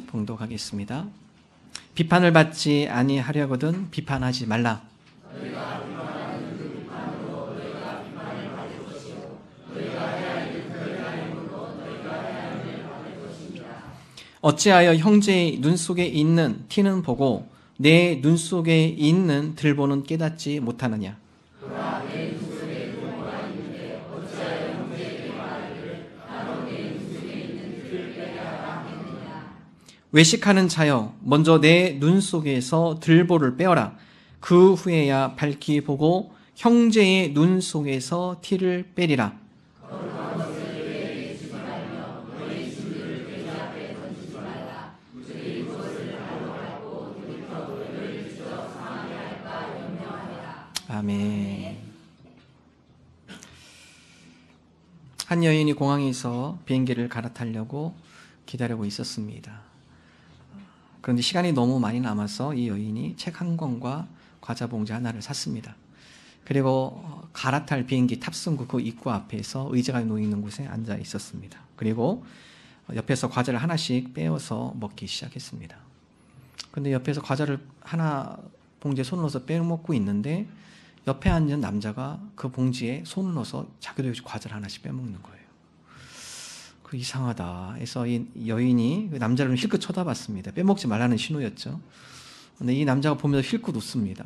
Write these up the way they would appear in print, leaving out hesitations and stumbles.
봉독하겠습니다. 비판을 받지 아니하려거든 비판하지 말라. 어찌하여 형제의 눈 속에 있는 티는 보고 내 눈 속에 있는 들보는 깨닫지 못하느냐. 외식하는 자여 먼저 내 눈 속에서 들보를 빼어라. 그 후에야 밝히 보고 형제의 눈 속에서 티를 빼리라. 아멘. 한 여인이 공항에서 비행기를 갈아타려고 기다리고 있었습니다. 그런데 시간이 너무 많이 남아서 이 여인이 책 한 권과 과자 봉지 하나를 샀습니다. 그리고 갈아탈 비행기 탑승구 그 입구 앞에서 의자가 놓이는 곳에 앉아 있었습니다. 그리고 옆에서 과자를 하나씩 빼어서 먹기 시작했습니다. 그런데 옆에서 과자를 하나 봉지에 손을 넣어서 빼먹고 있는데 옆에 앉은 남자가 그 봉지에 손을 넣어서 자기도 과자를 하나씩 빼먹는 거예요. 그 이상하다 해서 이 여인이 그 남자를 힐끗 쳐다봤습니다. 빼먹지 말라는 신호였죠. 근데 이 남자가 보면서 힐끗 웃습니다.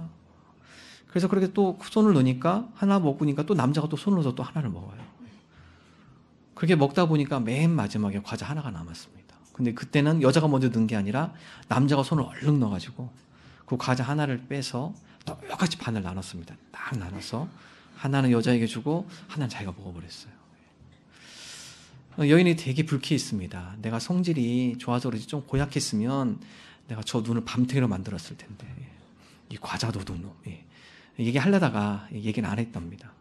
그래서 그렇게 또 손을 넣으니까 하나 먹으니까 또 남자가 또 손을 넣어서 또 하나를 먹어요. 그렇게 먹다 보니까 맨 마지막에 과자 하나가 남았습니다. 근데 그때는 여자가 먼저 넣은 게 아니라 남자가 손을 얼른 넣어가지고 그 과자 하나를 빼서 똑같이 반을 나눴습니다. 딱 나눠서 하나는 여자에게 주고 하나는 자기가 먹어버렸어요. 여인이 되게 불쾌했습니다. 내가 성질이 좋아서 그런지 좀 고약했으면 내가 저 눈을 밤탱이로 만들었을 텐데 이 과자도 눈 얘기하려다가 얘기는 안 했답니다.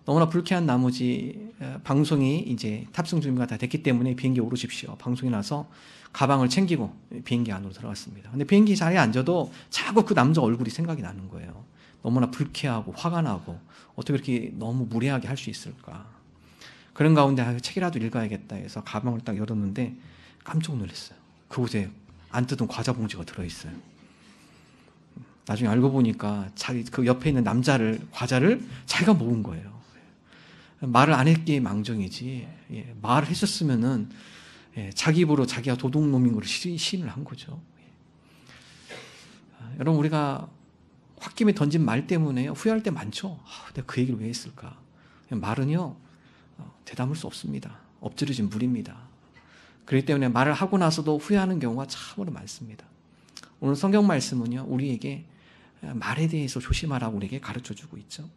너무나 불쾌한 나머지 방송이 이제 탑승 준비가 다 됐기 때문에 비행기에 오르십시오. 방송이 나서 가방을 챙기고 비행기 안으로 들어갔습니다. 근데 비행기 자리에 앉아도 자꾸 그 남자 얼굴이 생각이 나는 거예요. 너무나 불쾌하고 화가 나고 어떻게 이렇게 너무 무례하게 할 수 있을까. 그런 가운데 책이라도 읽어야겠다 해서 가방을 딱 열었는데 깜짝 놀랐어요. 그곳에 안 뜯은 과자 봉지가 들어있어요. 나중에 알고 보니까 자기 그 옆에 있는 과자를 자기가 먹은 거예요. 말을 안 했기에 망정이지, 말을 했었으면은 자기 입으로 자기가 도둑놈인 걸 시인을 한 거죠. 여러분, 우리가 홧김에 던진 말 때문에 후회할 때 많죠. 내가 그 얘기를 왜 했을까? 말은요, 되담을 수 없습니다. 엎드려진 물입니다. 그렇기 때문에 말을 하고 나서도 후회하는 경우가 참으로 많습니다. 오늘 성경 말씀은요, 우리에게 말에 대해서 조심하라고 우리에게 가르쳐주고 있죠.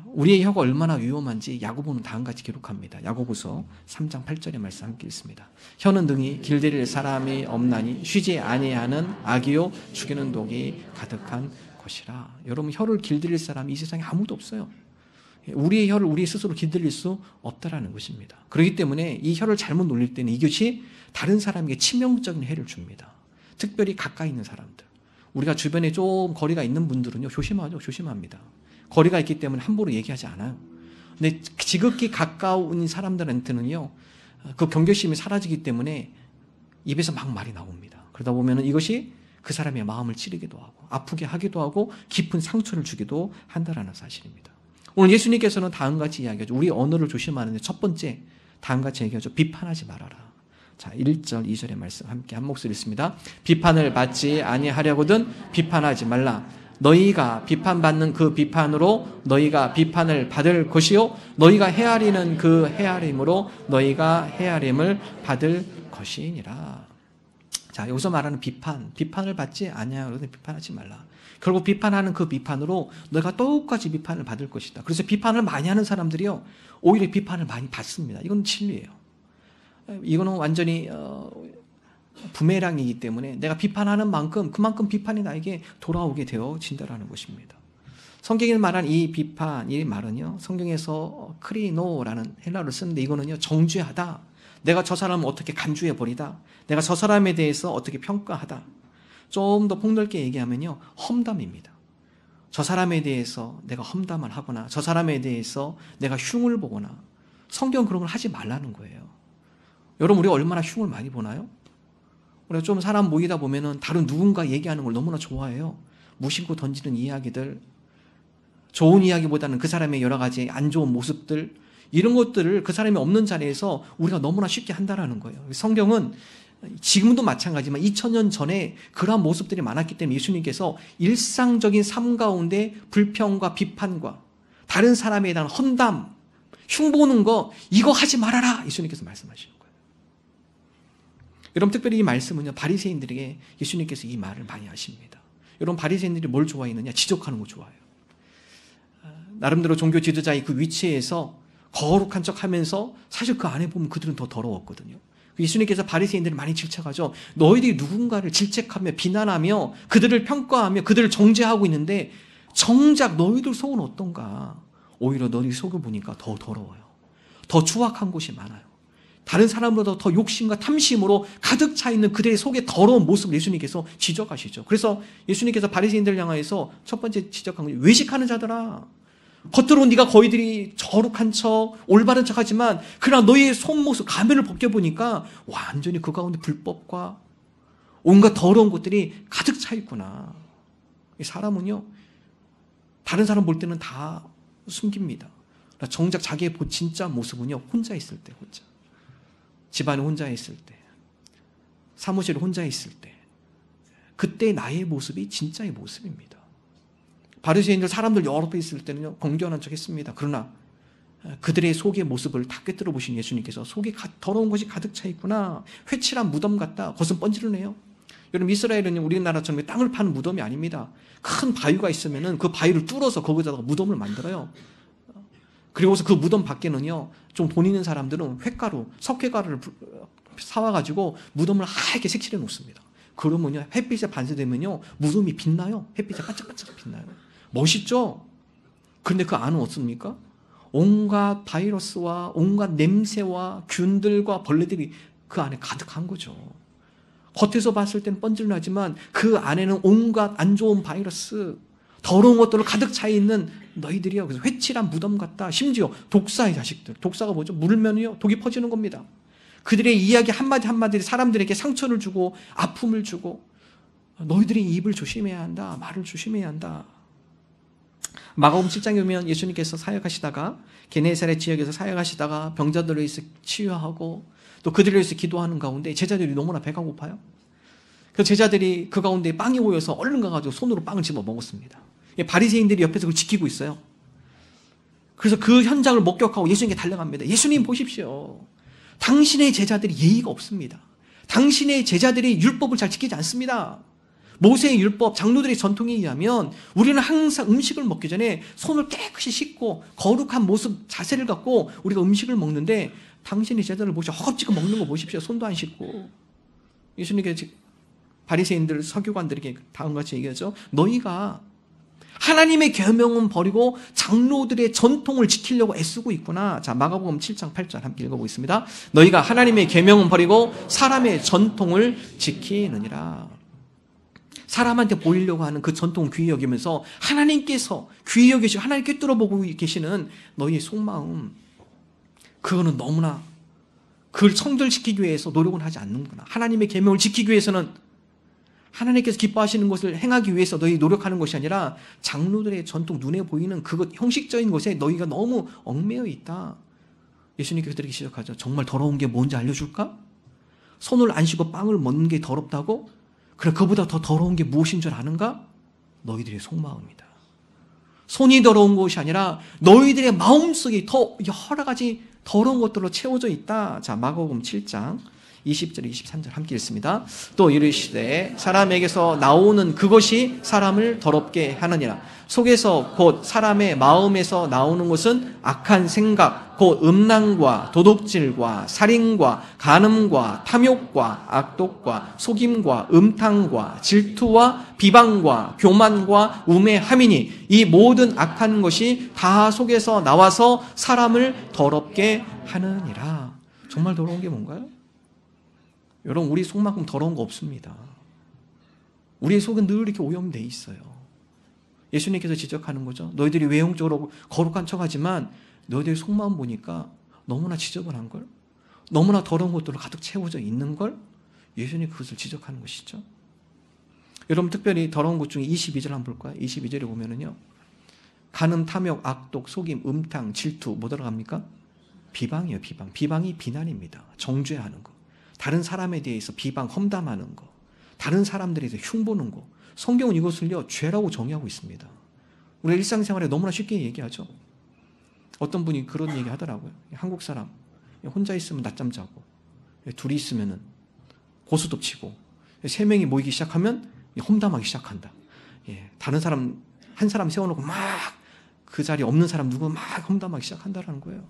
우리의 혀가 얼마나 위험한지 야고보는 다음같이 기록합니다. 야고보서 3장 8절의 말씀 함께 읽습니다. 혀는 등이 길들일 사람이 없나니 쉬지 아니하는 악이요 죽이는 독이 가득한 것이라. 여러분, 혀를 길들일 사람이 이 세상에 아무도 없어요. 우리의 혀를 우리 스스로 길들일 수 없다라는 것입니다. 그렇기 때문에 이 혀를 잘못 놀릴 때는 이것이 다른 사람에게 치명적인 해를 줍니다. 특별히 가까이 있는 사람들. 우리가 주변에 좀 거리가 있는 분들은요, 조심합니다. 거리가 있기 때문에 함부로 얘기하지 않아요. 근데 지극히 가까운 사람들한테는요, 그 경계심이 사라지기 때문에 입에서 막 말이 나옵니다. 그러다 보면 이것이 그 사람의 마음을 찌르기도 하고 아프게 하기도 하고 깊은 상처를 주기도 한다라는 사실입니다. 오늘 예수님께서는 다음같이 이야기하죠. 우리 언어를 조심하는데 첫 번째 다음같이 얘기하죠. 비판하지 말아라. 자, 1절, 2절의 말씀 함께 한 목소리 읽습니다. 비판을 받지 아니하려거든 비판하지 말라. 너희가 비판받는 그 비판으로 너희가 비판을 받을 것이요 너희가 헤아리는 그 헤아림으로 너희가 헤아림을 받을 것이니라. 자, 여기서 말하는 비판을 받지 아니하려거든 비판하지 말라. 결국 비판하는 그 비판으로 너희가 똑같이 비판을 받을 것이다. 그래서 비판을 많이 하는 사람들이요, 오히려 비판을 많이 받습니다. 이건 진리예요. 이거는 완전히 부메랑이기 때문에 내가 비판하는 만큼 그만큼 비판이 나에게 돌아오게 되어진다라는 것입니다. 성경이 말한 이 비판, 이 말은요, 성경에서 크리노라는 헬라어를 쓰는데 이거는요, 정죄하다. 내가 저 사람을 어떻게 간주해버리다. 내가 저 사람에 대해서 어떻게 평가하다. 좀 더 폭넓게 얘기하면요, 험담입니다. 저 사람에 대해서 내가 험담을 하거나 저 사람에 대해서 내가 흉을 보거나, 성경은 그런 걸 하지 말라는 거예요. 여러분, 우리가 얼마나 흉을 많이 보나요? 우리가 좀 사람 모이다 보면은 다른 누군가 얘기하는 걸 너무나 좋아해요. 무심코 던지는 이야기들, 좋은 이야기보다는 그 사람의 여러 가지 안 좋은 모습들, 이런 것들을 그 사람이 없는 자리에서 우리가 너무나 쉽게 한다라는 거예요. 성경은 지금도 마찬가지지만 2000년 전에 그러한 모습들이 많았기 때문에 예수님께서 일상적인 삶 가운데 불평과 비판과 다른 사람에 대한 험담, 흉보는 거 이거 하지 말아라 예수님께서 말씀하시는 거예요. 여러분 특별히 이 말씀은요 바리새인들에게 예수님께서 이 말을 많이 하십니다. 여러분 바리새인들이 뭘 좋아했느냐? 지적하는 거 좋아해요. 나름대로 종교 지도자의 그 위치에서 거룩한 척하면서 사실 그 안에 보면 그들은 더 더러웠거든요. 예수님께서 바리새인들을 많이 질책하죠. 너희들이 누군가를 질책하며 비난하며 그들을 평가하며 그들을 정죄하고 있는데 정작 너희들 속은 어떤가? 오히려 너희 속을 보니까 더 더러워요. 더 추악한 곳이 많아요. 다른 사람보다 더 욕심과 탐심으로 가득 차 있는 그들의 속에 더러운 모습을 예수님께서 지적하시죠. 그래서 예수님께서 바리새인들을 향해서 첫 번째 지적한 건 외식하는 자들아. 겉으로 네가 거의들이 거룩한 척, 올바른 척하지만 그러나 너희의 속모습, 가면을 벗겨보니까 완전히 그 가운데 불법과 온갖 더러운 것들이 가득 차 있구나. 사람은요 다른 사람 볼 때는 다 숨깁니다. 정작 자기의 진짜 모습은요 혼자 있을 때, 혼자 집안에 혼자 있을 때, 사무실에 혼자 있을 때, 그때 나의 모습이 진짜의 모습입니다. 바리새인들 사람들 여러 배 있을 때는요 공경한 척 했습니다. 그러나 그들의 속의 모습을 다 꿰뚫어 보신 예수님께서 속에 더러운 것이 가득 차 있구나, 회칠한 무덤 같다, 거슴 번지를 내요. 여러분 이스라엘은 우리나라처럼 땅을 파는 무덤이 아닙니다. 큰 바위가 있으면은 그 바위를 뚫어서 거기다가 무덤을 만들어요. 그리고서 그 무덤 밖에는요 좀 돈 있는 사람들은 횟가루, 석회가루를 사와가지고 무덤을 하얗게 색칠해 놓습니다. 그러면요 햇빛에 반사되면요 무덤이 빛나요. 햇빛에 반짝반짝 빛나요. 멋있죠? 그런데 그 안은 어떻습니까? 온갖 바이러스와 온갖 냄새와 균들과 벌레들이 그 안에 가득한 거죠. 겉에서 봤을 땐 번질나지만 그 안에는 온갖 안 좋은 바이러스, 더러운 것들로 가득 차 있는 너희들이요. 그래서 회칠한 무덤 같다. 심지어 독사의 자식들. 독사가 뭐죠? 물면요 독이 퍼지는 겁니다. 그들의 이야기 한마디 한마디를 사람들에게 상처를 주고 아픔을 주고 너희들이 입을 조심해야 한다. 말을 조심해야 한다. 마가복음 7장에 보면 예수님께서 사역하시다가 게네사렛 지역에서 사역하시다가 병자들을 위해서 치유하고 또 그들을 위해서 기도하는 가운데 제자들이 너무나 배가 고파요. 그 제자들이 그 가운데 빵이 오여서 얼른 가가지고 손으로 빵을 집어 먹었습니다. 바리새인들이 옆에서 그걸 지키고 있어요. 그래서 그 현장을 목격하고 예수님께 달려갑니다. 예수님 보십시오. 당신의 제자들이 예의가 없습니다. 당신의 제자들이 율법을 잘 지키지 않습니다. 모세의 율법, 장로들의 전통에 의하면 우리는 항상 음식을 먹기 전에 손을 깨끗이 씻고 거룩한 모습, 자세를 갖고 우리가 음식을 먹는데 당신의 제자들을 보시오. 허겁지겁 먹는 거 보십시오. 손도 안 씻고. 예수님께서 바리새인들, 서기관들에게 다음과 같이 얘기하죠. 너희가 하나님의 계명은 버리고 장로들의 전통을 지키려고 애쓰고 있구나. 자, 마가복음 7장 8절 함께 읽어보겠습니다. 너희가 하나님의 계명은 버리고 사람의 전통을 지키느니라. 사람한테 보이려고 하는 그 전통 귀히 여기면서 하나님께서 귀히 여기시고 하나님 꿰뚫어보고 계시는 너희의 속마음, 그거는 너무나 그걸 청결시키기 위해서 노력은 하지 않는구나. 하나님의 계명을 지키기 위해서는 하나님께서 기뻐하시는 것을 행하기 위해서 너희 노력하는 것이 아니라 장로들의 전통, 눈에 보이는 그것 형식적인 것에 너희가 너무 얽매여 있다. 예수님께서 그들에게 지적하죠. 정말 더러운 게 뭔지 알려줄까? 손을 안 씻고 빵을 먹는 게 더럽다고? 그래, 그보다 더 더러운 게 무엇인 줄 아는가? 너희들의 속마음이다. 손이 더러운 것이 아니라 너희들의 마음속이 더 여러 가지 더러운 것들로 채워져 있다. 자, 마가복음 7장 20절 23절 함께 읽습니다. 또 이르시되 사람에게서 나오는 그것이 사람을 더럽게 하느니라. 속에서 곧 사람의 마음에서 나오는 것은 악한 생각, 곧 음란과 도둑질과 살인과 간음과 탐욕과 악독과 속임과 음탕과 질투와 비방과 교만과 우매함이니 이 모든 악한 것이 다 속에서 나와서 사람을 더럽게 하느니라. 정말 더러운 게 뭔가요? 여러분, 우리 속만큼 더러운 거 없습니다. 우리의 속은 늘 이렇게 오염되어 있어요. 예수님께서 지적하는 거죠. 너희들이 외형적으로 거룩한 척하지만 너희들의 속마음 보니까 너무나 지저분한 걸, 너무나 더러운 것들로 가득 채워져 있는 걸 예수님이 그것을 지적하는 것이죠. 여러분 특별히 더러운 것 중에 22절 한번 볼까요? 22절에 보면은요. 간음, 탐욕, 악독, 속임, 음탕, 질투 뭐 들어갑니까? 비방이에요. 비방. 비방이 비난입니다. 정죄하는 거. 다른 사람에 대해서 비방, 험담하는 거. 다른 사람들에 대해서 흉보는 거. 성경은 이것을요. 죄라고 정의하고 있습니다. 우리가 일상생활에 너무나 쉽게 얘기하죠. 어떤 분이 그런 얘기 하더라고요. 한국 사람 혼자 있으면 낮잠 자고 둘이 있으면 고스톱 치고 3명이 모이기 시작하면 험담하기 시작한다. 다른 사람 한 사람 세워놓고 막 그 자리에 없는 사람 누구 막 험담하기 시작한다는 거예요.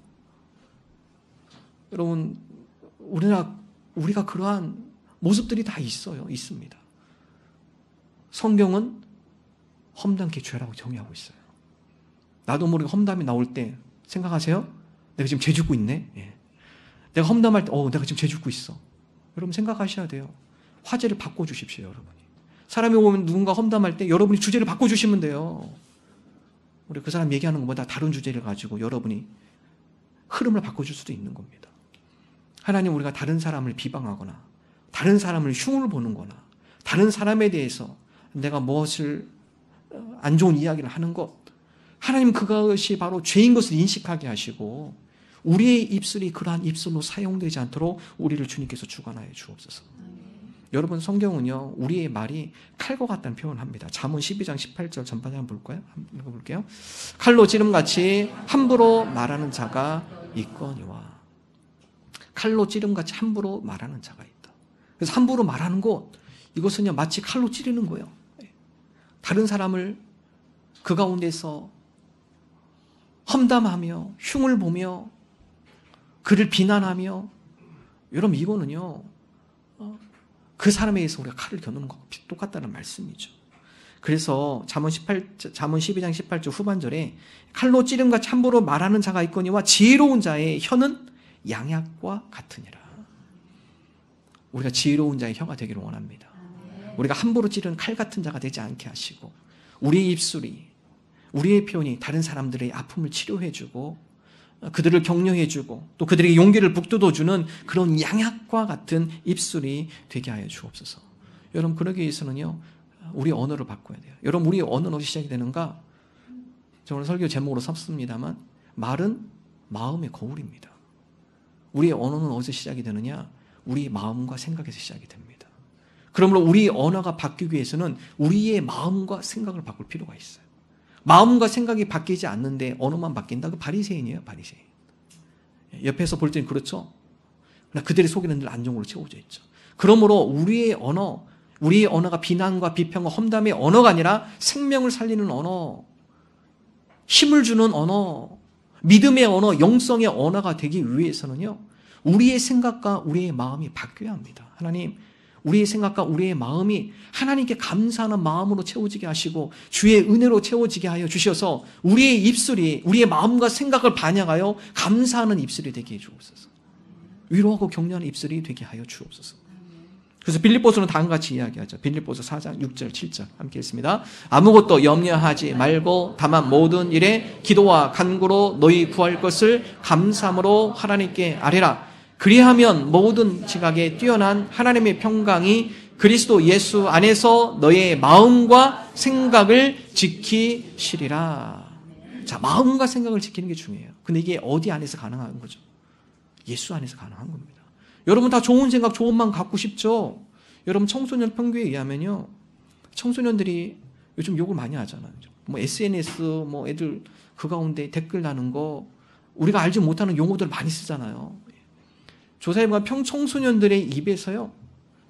여러분 우리가 그러한 모습들이 다 있습니다. 성경은 험담케 죄라고 정의하고 있어요. 나도 모르게 험담이 나올 때 생각하세요? 내가 지금 죄 짓고 있네? 내가 험담할 때 내가 지금 죄 짓고 있어. 여러분 생각하셔야 돼요. 화제를 바꿔주십시오. 여러분이. 사람이 오면 누군가 험담할 때 여러분이 주제를 바꿔주시면 돼요. 우리 그 사람 얘기하는 것보다 다른 주제를 가지고 여러분이 흐름을 바꿔줄 수도 있는 겁니다. 하나님 우리가 다른 사람을 비방하거나 다른 사람을 흉을 보는 거나 다른 사람에 대해서 내가 무엇을 안 좋은 이야기를 하는 것 하나님 그것이 바로 죄인 것을 인식하게 하시고 우리의 입술이 그러한 입술로 사용되지 않도록 우리를 주님께서 주관하여 주옵소서. 여러분 성경은요 우리의 말이 칼과 같다는 표현을 합니다. 잠언 12장 18절 전반에 한번 볼까요? 한번 읽어볼게요. 칼로 찌름같이 함부로 말하는 자가 있거니와. 칼로 찌름같이 함부로 말하는 자가 있다. 그래서 함부로 말하는 것 이것은요 마치 칼로 찌르는 거예요. 다른 사람을 그 가운데서 험담하며 흉을 보며 그를 비난하며 여러분 이거는요 그 사람에 의해서 우리가 칼을 겨누는 것과 똑같다는 말씀이죠. 그래서 잠언 12장 18절 후반절에 칼로 찌름같이 함부로 말하는 자가 있거니와 지혜로운 자의 혀는 양약과 같으니라. 우리가 지혜로운 자의 혀가 되기를 원합니다. 우리가 함부로 찌르는 칼 같은 자가 되지 않게 하시고 우리의 입술이 우리의 표현이 다른 사람들의 아픔을 치료해주고 그들을 격려해주고 또 그들에게 용기를 북돋워주는 그런 양약과 같은 입술이 되게 하여 주옵소서. 여러분 그러기 위해서는요 우리 언어를 바꿔야 돼요. 여러분 우리 언어는 어디서 시작이 되는가? 저 오늘 설교 제목으로 삼습니다만 말은 마음의 거울입니다. 우리의 언어는 어디서 시작이 되느냐? 우리 마음과 생각에서 시작이 됩니다. 그러므로 우리 언어가 바뀌기 위해서는 우리의 마음과 생각을 바꿀 필요가 있어요. 마음과 생각이 바뀌지 않는데 언어만 바뀐다? 그 바리새인이에요. 바리새인. 옆에서 볼 때는 그렇죠. 그러나 그들의 속에는 늘 안정으로 채워져 있죠. 그러므로 우리의 언어가 비난과 비평과 험담의 언어가 아니라 생명을 살리는 언어, 힘을 주는 언어, 믿음의 언어, 영성의 언어가 되기 위해서는요 우리의 생각과 우리의 마음이 바뀌어야 합니다. 하나님 우리의 생각과 우리의 마음이 하나님께 감사하는 마음으로 채워지게 하시고 주의 은혜로 채워지게 하여 주셔서 우리의 입술이 우리의 마음과 생각을 반영하여 감사하는 입술이 되게 해 주옵소서. 위로하고 격려하는 입술이 되게 하여 주옵소서. 그래서 빌립보서는 다음과 같이 이야기하죠. 빌립보서 4장 6절 7절 함께 읽습니다. 아무것도 염려하지 말고 다만 모든 일에 기도와 간구로 너희 구할 것을 감사함으로 하나님께 아뢰라. 그리하면 모든 지각에 뛰어난 하나님의 평강이 그리스도 예수 안에서 너의 마음과 생각을 지키시리라. 자, 마음과 생각을 지키는 게 중요해요. 근데 이게 어디 안에서 가능한 거죠? 예수 안에서 가능한 겁니다. 여러분 다 좋은 생각, 좋은 마음 갖고 싶죠? 여러분 청소년 평균에 의하면요. 청소년들이 요즘 욕을 많이 하잖아요. 뭐 SNS, 뭐 애들 그 가운데 댓글 다는 거 우리가 알지 못하는 용어들 많이 쓰잖아요. 조사해 보면 청소년들의 입에서요.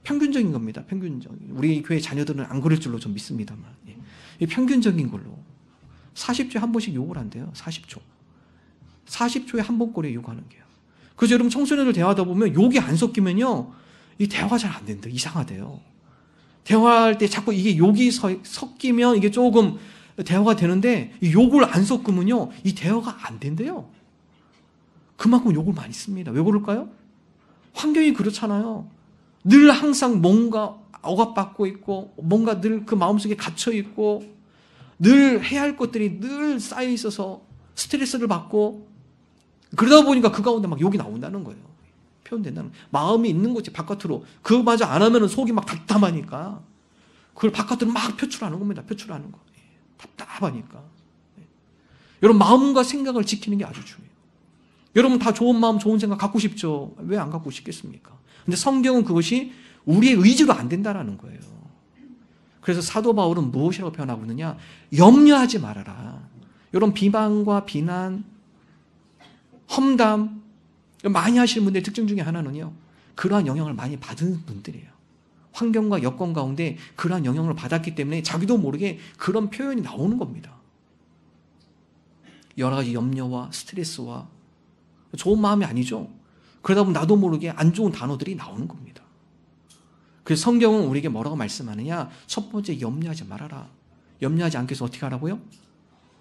평균적인 겁니다. 평균적인. 우리 교회 자녀들은 안 그럴 줄로 좀 믿습니다만. 평균적인 걸로. 40초에 한 번씩 욕을 한대요. 40초. 40초에 한 번꼴에 욕하는 게요. 그래서 여러분 청소년들 대화하다 보면 욕이 안 섞이면요. 이 대화가 잘 안 된다. 이상하대요. 대화할 때 자꾸 이게 욕이 섞이면 이게 조금 대화가 되는데 이 욕을 안 섞으면요. 이 대화가 안 된대요. 그만큼 욕을 많이 씁니다. 왜 그럴까요? 환경이 그렇잖아요. 늘 항상 뭔가 억압받고 있고 뭔가 늘 그 마음속에 갇혀 있고 늘 해야 할 것들이 늘 쌓여 있어서 스트레스를 받고 그러다 보니까 그 가운데 막 욕이 나온다는 거예요. 표현된다는 거예요. 마음이 있는 거지 바깥으로. 그거마저 안 하면 속이 막 답답하니까 그걸 바깥으로 막 표출하는 겁니다. 표출하는 거. 답답하니까. 여러분 마음과 생각을 지키는 게 아주 중요해요. 여러분 다 좋은 마음 좋은 생각 갖고 싶죠. 왜 안 갖고 싶겠습니까? 근데 성경은 그것이 우리의 의지로 안 된다는 거예요. 그래서 사도 바울은 무엇이라고 표현하고 있느냐? 염려하지 말아라. 이런 비방과 비난, 험담 많이 하시는 분들의 특징 중에 하나는요. 그러한 영향을 많이 받은 분들이에요. 환경과 여건 가운데 그러한 영향을 받았기 때문에 자기도 모르게 그런 표현이 나오는 겁니다. 여러 가지 염려와 스트레스와 좋은 마음이 아니죠. 그러다 보면 나도 모르게 안 좋은 단어들이 나오는 겁니다. 그래서 성경은 우리에게 뭐라고 말씀하느냐? 첫 번째 염려하지 말아라. 염려하지 않기 위해서 어떻게 하라고요?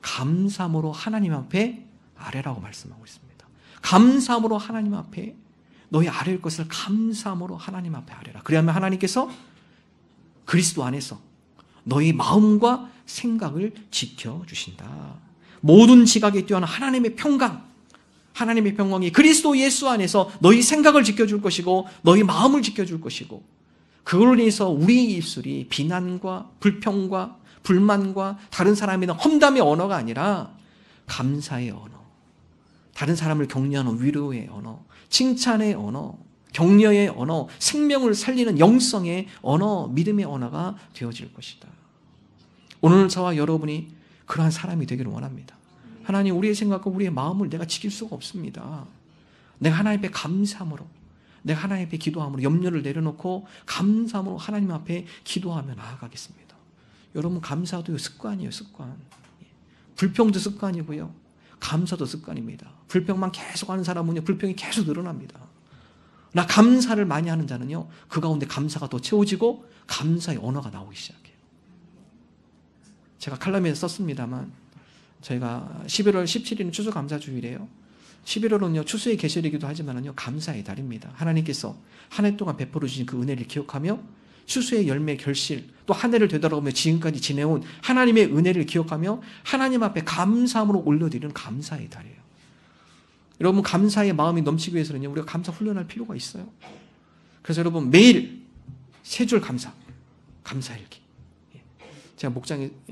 감사함으로 하나님 앞에 아뢰라고 말씀하고 있습니다. 감사함으로 하나님 앞에 너희 아뢰일 것을 감사함으로 하나님 앞에 아뢰라. 그래야만 하나님께서 그리스도 안에서 너희 마음과 생각을 지켜주신다. 모든 지각에 뛰어난 하나님의 평강, 하나님의 평강이 그리스도 예수 안에서 너희 생각을 지켜줄 것이고 너희 마음을 지켜줄 것이고 그걸로 인해서 우리 입술이 비난과 불평과 불만과 다른 사람에 대한 험담의 언어가 아니라 감사의 언어, 다른 사람을 격려하는 위로의 언어, 칭찬의 언어, 격려의 언어, 생명을 살리는 영성의 언어, 믿음의 언어가 되어질 것이다. 오늘 저와 여러분이 그러한 사람이 되기를 원합니다. 하나님, 우리의 생각과 우리의 마음을 내가 지킬 수가 없습니다. 내가 하나님 앞에 감사함으로, 내가 하나님 앞에 기도함으로 염려를 내려놓고 감사함으로 하나님 앞에 기도하며 나아가겠습니다. 여러분, 감사도 습관이에요, 습관. 불평도 습관이고요. 감사도 습관입니다. 불평만 계속하는 사람은요, 불평이 계속 늘어납니다. 나 감사를 많이 하는 자는요, 그 가운데 감사가 더 채워지고 감사의 언어가 나오기 시작해요. 제가 칼럼에 썼습니다만 저희가 11월 17일은 추수감사주일이에요. 11월은요, 추수의 계절이기도 하지만요, 감사의 달입니다. 하나님께서 한 해 동안 베풀어 주신 그 은혜를 기억하며 추수의 열매 결실, 또 한 해를 되돌아보며 지금까지 지내온 하나님의 은혜를 기억하며 하나님 앞에 감사함으로 올려드리는 감사의 달이에요. 여러분, 감사의 마음이 넘치기 위해서는요, 우리가 감사 훈련할 필요가 있어요. 그래서 여러분, 매일 세 줄 감사, 감사일기. 제가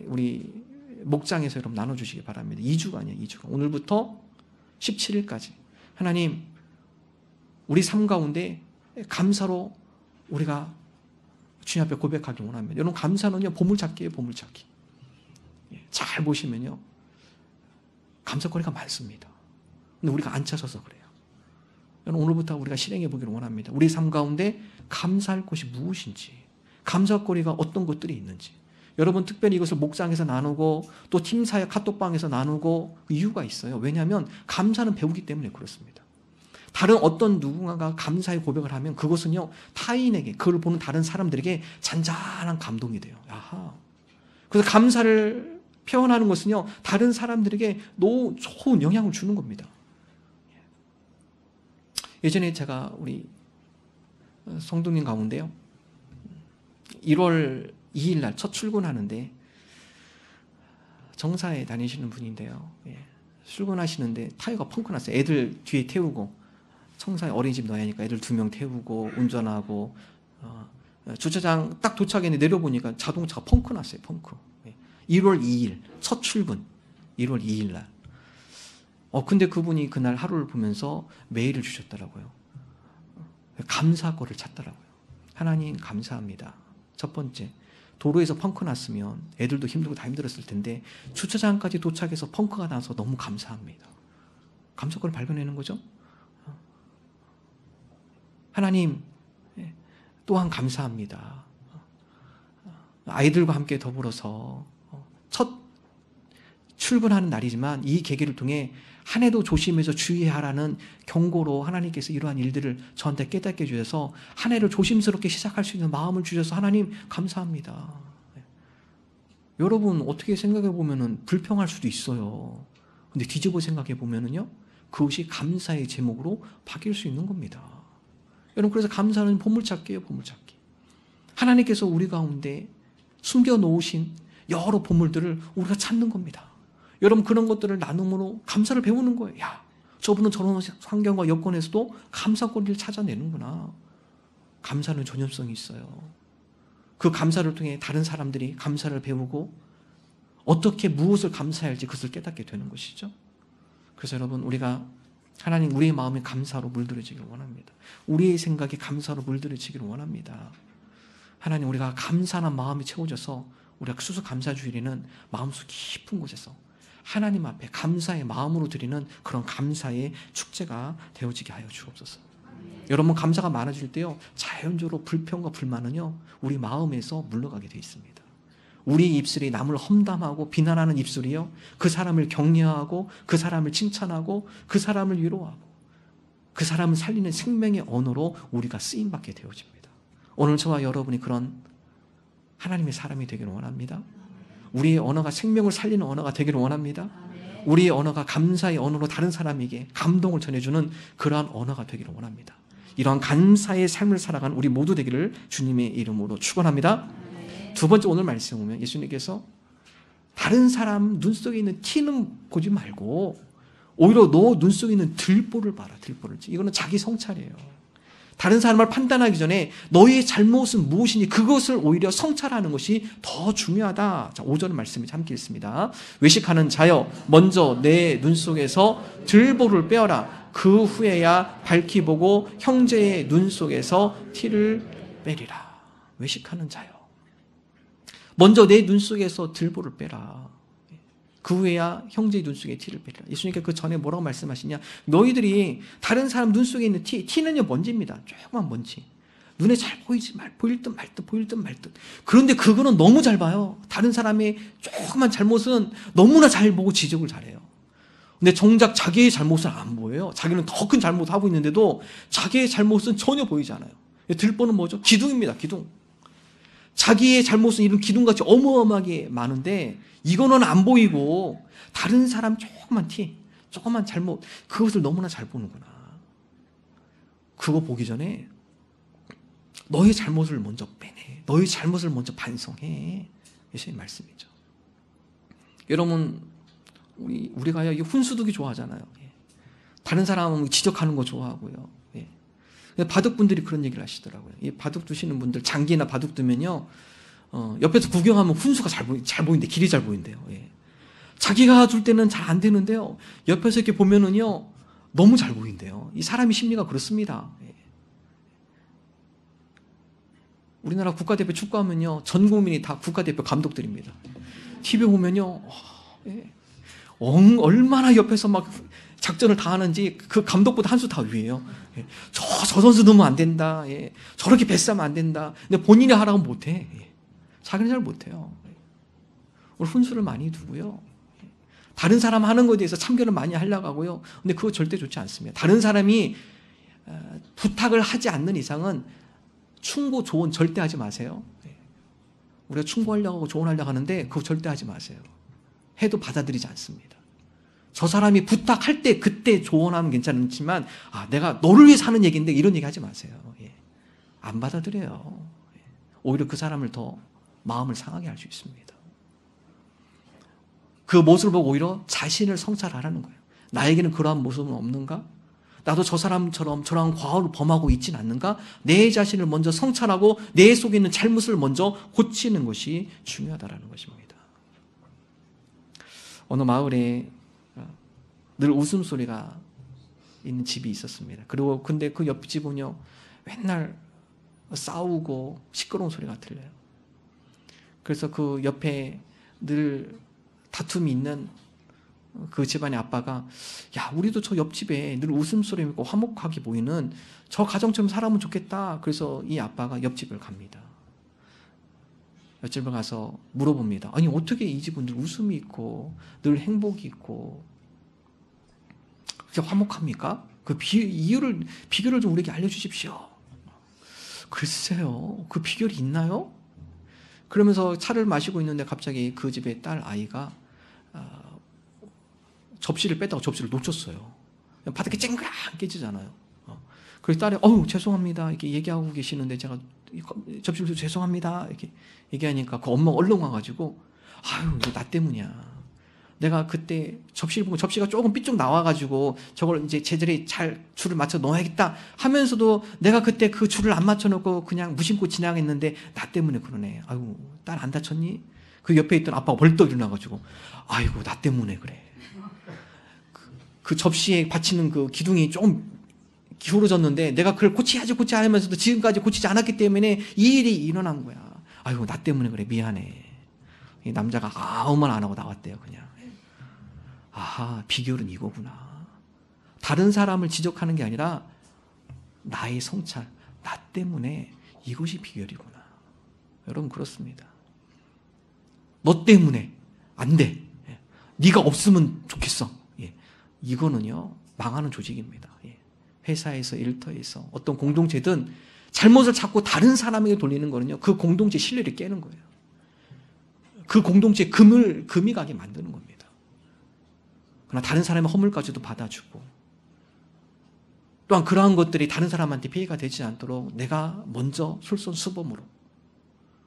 우리 목장에서 여러분 나눠주시기 바랍니다. 2주간이에요, 2주간. 오늘부터 17일까지. 하나님, 우리 삶 가운데 감사로 우리가 주님 앞에 고백하기 원합니다. 여러분, 감사는요, 보물찾기예요, 보물찾기. 잘 보시면요, 감사거리가 많습니다. 근데 우리가 안 찾아서 그래요. 여러분, 오늘부터 우리가 실행해 보기를 원합니다. 우리 삶 가운데 감사할 것이 무엇인지, 감사거리가 어떤 것들이 있는지. 여러분, 특별히 이것을 목장에서 나누고 또 팀사역 카톡방에서 나누고 이유가 있어요. 왜냐하면 감사는 배우기 때문에 그렇습니다. 다른 어떤 누군가가 감사의 고백을 하면 그것은요, 타인에게, 그걸 보는 다른 사람들에게 잔잔한 감동이 돼요. 아하. 그래서 감사를 표현하는 것은요, 다른 사람들에게 좋은 영향을 주는 겁니다. 예전에 제가 우리 성도님 가운데요, 1월 2일 날 첫 출근하는데 정사에 다니시는 분인데요. 출근하시는데 타이어가 펑크 났어요. 애들 뒤에 태우고, 청사에 어린이집 넣어야 하니까 애들 2명 태우고 운전하고, 주차장 딱 도착했는데 내려보니까 자동차가 펑크 났어요. 펑크. 1월 2일 첫 출근, 1월 2일 날. 근데 그분이 그날 하루를 보면서 메일을 주셨더라고요. 감사거를 찾더라고요. 하나님 감사합니다. 첫 번째, 도로에서 펑크 났으면 애들도 힘들고 다 힘들었을 텐데 주차장까지 도착해서 펑크가 나서 너무 감사합니다. 감사거를 발견하는 거죠. 하나님 또한 감사합니다. 아이들과 함께 더불어서 첫 출근하는 날이지만 이 계기를 통해 한 해도 조심해서 주의하라는 경고로 하나님께서 이러한 일들을 저한테 깨닫게 해주셔서 한 해를 조심스럽게 시작할 수 있는 마음을 주셔서 하나님 감사합니다. 여러분, 어떻게 생각해 보면은 불평할 수도 있어요. 근데 뒤집어 생각해 보면은요, 그것이 감사의 제목으로 바뀔 수 있는 겁니다. 여러분, 그래서 감사는 보물찾기예요, 보물찾기. 하나님께서 우리 가운데 숨겨놓으신 여러 보물들을 우리가 찾는 겁니다. 여러분, 그런 것들을 나눔으로 감사를 배우는 거예요. 야, 저분은 저런 환경과 여건에서도 감사거리를 찾아내는구나. 감사는 전염성이 있어요. 그 감사를 통해 다른 사람들이 감사를 배우고 어떻게 무엇을 감사해야 할지 그것을 깨닫게 되는 것이죠. 그래서 여러분, 우리가 하나님, 우리의 마음이 감사로 물들어지기를 원합니다. 우리의 생각이 감사로 물들어지기를 원합니다. 하나님, 우리가 감사한 마음이 채워져서 우리가 수수감사주일에는 마음속 깊은 곳에서 하나님 앞에 감사의 마음으로 드리는 그런 감사의 축제가 되어지게 하여 주옵소서. 여러분, 감사가 많아질 때요, 자연적으로 불평과 불만은요, 우리 마음에서 물러가게 되어 있습니다. 우리 입술이 남을 험담하고 비난하는 입술이요, 그 사람을 격려하고 그 사람을 칭찬하고 그 사람을 위로하고 그 사람을 살리는 생명의 언어로 우리가 쓰임받게 되어집니다. 오늘 저와 여러분이 그런 하나님의 사람이 되기를 원합니다. 우리의 언어가 생명을 살리는 언어가 되기를 원합니다. 우리의 언어가 감사의 언어로 다른 사람에게 감동을 전해주는 그러한 언어가 되기를 원합니다. 이러한 감사의 삶을 살아가는 우리 모두 되기를 주님의 이름으로 축원합니다. 두 번째, 오늘 말씀 보면 예수님께서 다른 사람 눈 속에 있는 티는 보지 말고 오히려 너 눈 속에 있는 들보를 봐라. 들보를. 이거는 자기 성찰이에요. 다른 사람을 판단하기 전에 너의 잘못은 무엇이니 그것을 오히려 성찰하는 것이 더 중요하다. 자, 5절 말씀이 함께 읽습니다. 외식하는 자여, 먼저 내 눈 속에서 들보를 빼어라. 그 후에야 밝히 보고 형제의 눈 속에서 티를 빼리라. 외식하는 자여, 먼저 내 눈 속에서 들보를 빼라. 그 후에야 형제의 눈 속에 티를 빼리라. 예수님께서 그 전에 뭐라고 말씀하시냐? 너희들이 다른 사람 눈 속에 있는 티는요, 먼지입니다. 조그만 먼지. 눈에 잘 보일 듯 말 듯, 보일 듯 말 듯. 그런데 그거는 너무 잘 봐요. 다른 사람의 조그만 잘못은 너무나 잘 보고 지적을 잘해요. 근데 정작 자기의 잘못은 안 보여요. 자기는 더 큰 잘못을 하고 있는데도 자기의 잘못은 전혀 보이지 않아요. 들보는 뭐죠? 기둥입니다. 기둥. 자기의 잘못은 이런 기둥같이 어마어마하게 많은데 이거는 안 보이고 다른 사람 조그만 잘못, 그것을 너무나 잘 보는구나. 그거 보기 전에 너의 잘못을 먼저 빼내. 너의 잘못을 먼저 반성해. 예수님 말씀이죠. 여러분, 우리가요, 이 훈수두기 좋아하잖아요. 다른 사람 지적하는 거 좋아하고요. 바둑분들이 그런 얘기를 하시더라고요. 이 바둑 두시는 분들, 장기나 바둑 두면요, 옆에서 구경하면 훈수가 잘 보인대. 길이 잘 보인대요. 자기가 둘 때는 잘 안 되는데요, 옆에서 이렇게 보면은요, 너무 잘 보인대요. 이 사람의 심리가 그렇습니다. 우리나라 국가대표 축구하면요, 전 국민이 다 국가대표 감독들입니다. TV 보면요, 얼마나 옆에서 막 작전을 다 하는지 그 감독보다 한 수 다 위에요. 저 선수 넣으면 안 된다. 저렇게 패스하면 안 된다. 근데 본인이 하라고 못해. 자기는 잘 못해요. 우리 훈수를 많이 두고요. 다른 사람 하는 것에 대해서 참견을 많이 하려고 하고요. 근데 그거 절대 좋지 않습니다. 다른 사람이 부탁을 하지 않는 이상은 충고, 조언 절대 하지 마세요. 우리가 충고하려고 하고 조언하려고 하는데 그거 절대 하지 마세요. 해도 받아들이지 않습니다. 저 사람이 부탁할 때 그때 조언하면 괜찮지만 내가 너를 위해서 하는 얘기인데 이런 얘기 하지 마세요. 안 받아들여요. 오히려 그 사람을 더 마음을 상하게 할 수 있습니다. 그 모습을 보고 오히려 자신을 성찰하라는 거예요. 나에게는 그러한 모습은 없는가? 나도 저 사람처럼 저런 과오를 범하고 있진 않는가? 내 자신을 먼저 성찰하고 내 속에 있는 잘못을 먼저 고치는 것이 중요하다는 것입니다. 어느 마을에 늘 웃음소리가 있는 집이 있었습니다. 그리고 근데 그 옆집은요, 맨날 싸우고 시끄러운 소리가 들려요. 그래서 그 옆에 늘 다툼이 있는 그 집안의 아빠가, 야, 우리도 저 옆집에 늘 웃음소리 있고 화목하게 보이는 저 가정처럼 살아면 좋겠다. 그래서 이 아빠가 옆집을 갑니다. 옆집을 가서 물어봅니다. 아니, 어떻게 이 집은 늘 웃음이 있고 늘 행복이 있고 그렇게 화목합니까? 그 비결을 좀 우리에게 알려주십시오. 글쎄요, 그 비결이 있나요? 그러면서 차를 마시고 있는데 갑자기 그 집의 딸 아이가 접시를 뺐다가 접시를 놓쳤어요. 바닥에 쨍그랑 깨지잖아요. 그래서 딸이 죄송합니다 이렇게 얘기하고 계시는데 제가 접시를 죄송합니다 이렇게 얘기하니까 그 엄마가 얼른 와가지고 이거 나 때문이야. 내가 그때 접시를 보면 접시가 조금 삐쭉 나와가지고 저걸 이제 제자리 잘 줄을 맞춰 넣어야겠다 하면서도 내가 그때 그 줄을 안 맞춰놓고 그냥 무심코 지나갔는데 나 때문에 그러네. 아이고, 딸 안 다쳤니? 그 옆에 있던 아빠가 벌떡 일어나가지고 아이고, 나 때문에 그래. 그 접시에 받치는 그 기둥이 조금 기울어졌는데 내가 그걸 고쳐야지 하면서도 지금까지 고치지 않았기 때문에 이 일이 일어난 거야. 아이고, 나 때문에 그래. 미안해. 이 남자가 아무 말 안 하고 나왔대요. 그냥. 아하, 비결은 이거구나. 다른 사람을 지적하는 게 아니라 나의 성찰, 나 때문에 이것이 비결이구나. 여러분, 그렇습니다. 너 때문에 안 돼. 네가 없으면 좋겠어. 이거는요, 망하는 조직입니다. 회사에서, 일터에서, 어떤 공동체든 잘못을 자꾸 다른 사람에게 돌리는 거는요, 그 공동체 신뢰를 깨는 거예요. 그 공동체의 금이 가게 만드는 겁니다. 그러나 다른 사람의 허물까지도 받아주고, 또한 그러한 것들이 다른 사람한테 피해가 되지 않도록 내가 먼저 솔선수범으로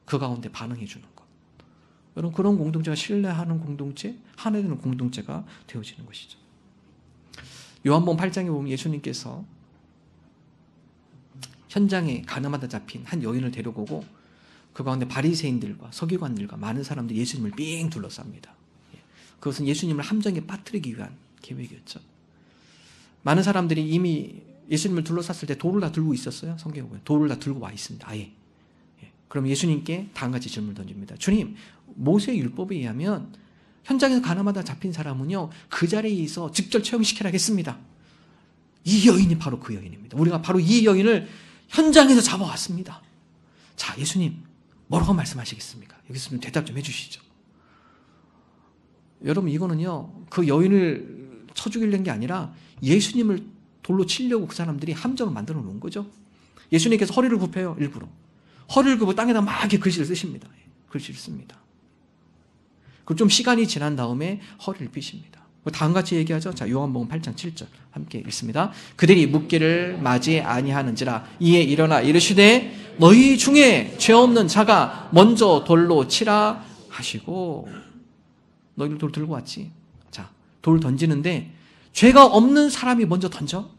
그 가운데 반응해 주는 것. 여러분, 그런 공동체가 신뢰하는 공동체, 하나 되는 공동체가 되어지는 것이죠. 요한복음 8장에 보면 예수님께서 현장에 가늠하다 잡힌 한 여인을 데려오고 그 가운데 바리새인들과 서기관들과 많은 사람들이 예수님을 삥 둘러쌉니다. 그것은 예수님을 함정에 빠뜨리기 위한 계획이었죠. 많은 사람들이 이미 예수님을 둘러쌌을 때 돌을 다 들고 있었어요. 성경에 보면 돌을 다 들고 와 있습니다. 아예. 그럼 예수님께 다음 같이 질문을 던집니다. 주님, 모세의 율법에 의하면 현장에서 가늠하다 잡힌 사람은요, 그 자리에서 직접 처형시켜야겠습니다. 이 여인이 바로 그 여인입니다. 우리가 바로 이 여인을 현장에서 잡아왔습니다. 자, 예수님, 뭐라고 말씀하시겠습니까? 여기서 좀 대답 좀 해주시죠. 여러분, 이거는요, 그 여인을 쳐 죽이려는 게 아니라 예수님을 돌로 치려고 그 사람들이 함정을 만들어 놓은 거죠. 예수님께서 허리를 굽혀요, 일부러. 허리를 굽고 땅에다 막 이렇게 글씨를 쓰십니다. 글씨를 씁니다. 그리고 좀 시간이 지난 다음에 허리를 삐십니다. 다음같이 얘기하죠. 자, 요한복음 8장 7절 함께 읽습니다. 그들이 묻기를 맞이 아니하는지라 이에 일어나 이르시되 너희 중에 죄 없는 자가 먼저 돌로 치라 하시고, 너희들 돌 들고 왔지. 자, 돌 던지는데 죄가 없는 사람이 먼저 던져.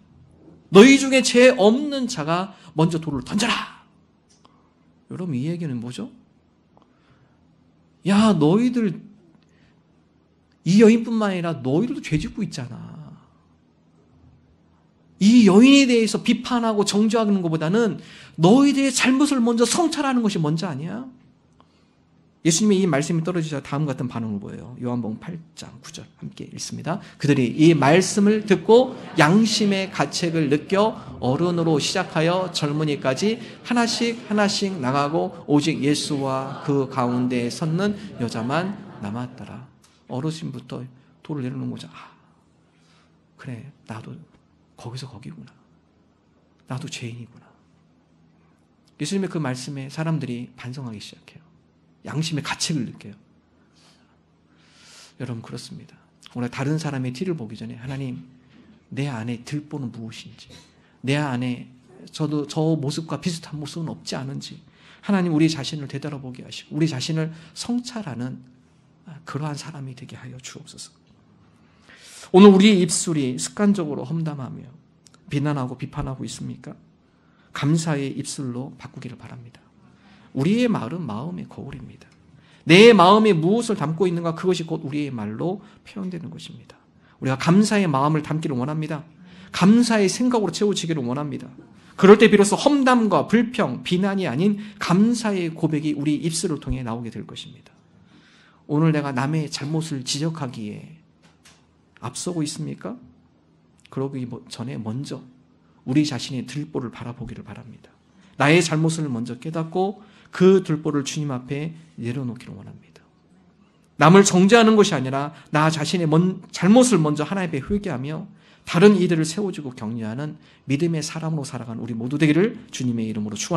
너희 중에 죄 없는 자가 먼저 돌을 던져라. 여러분, 이 얘기는 뭐죠? 야, 너희들, 이 여인뿐만 아니라 너희들도 죄 짓고 있잖아. 이 여인에 대해서 비판하고 정죄하는 것보다는 너희들의 잘못을 먼저 성찰하는 것이 먼저 아니야? 예수님의 이 말씀이 떨어지자 다음 같은 반응을 보여요. 요한복음 8장 9절 함께 읽습니다. 그들이 이 말씀을 듣고 양심의 가책을 느껴 어른으로 시작하여 젊은이까지 하나씩 하나씩 나가고 오직 예수와 그 가운데에 섰는 여자만 남았더라. 어르신부터 돌을 내려놓은 거죠. 아, 그래, 나도 거기서 거기구나. 나도 죄인이구나. 예수님의 그 말씀에 사람들이 반성하기 시작해요. 양심의 가책을 느껴요. 여러분, 그렇습니다. 오늘 다른 사람의 티를 보기 전에 하나님, 내 안에 들보는 무엇인지, 내 안에 저도 저 모습과 비슷한 모습은 없지 않은지 하나님, 우리 자신을 되돌아보게 하시고 우리 자신을 성찰하는 그러한 사람이 되게 하여 주옵소서. 오늘 우리의 입술이 습관적으로 험담하며 비난하고 비판하고 있습니까? 감사의 입술로 바꾸기를 바랍니다. 우리의 말은 마음의 거울입니다. 내 마음에 무엇을 담고 있는가, 그것이 곧 우리의 말로 표현되는 것입니다. 우리가 감사의 마음을 담기를 원합니다. 감사의 생각으로 채워지기를 원합니다. 그럴 때 비로소 험담과 불평, 비난이 아닌 감사의 고백이 우리 입술을 통해 나오게 될 것입니다. 오늘 내가 남의 잘못을 지적하기에 앞서고 있습니까? 그러기 전에 먼저 우리 자신의 들보를 바라보기를 바랍니다. 나의 잘못을 먼저 깨닫고 그 들보를 주님 앞에 내려놓기를 원합니다. 남을 정죄하는 것이 아니라 나 자신의 잘못을 먼저 하나님 앞에 회개하며 다른 이들을 세워주고 격려하는 믿음의 사람으로 살아가는 우리 모두 되기를 주님의 이름으로 축원합니다.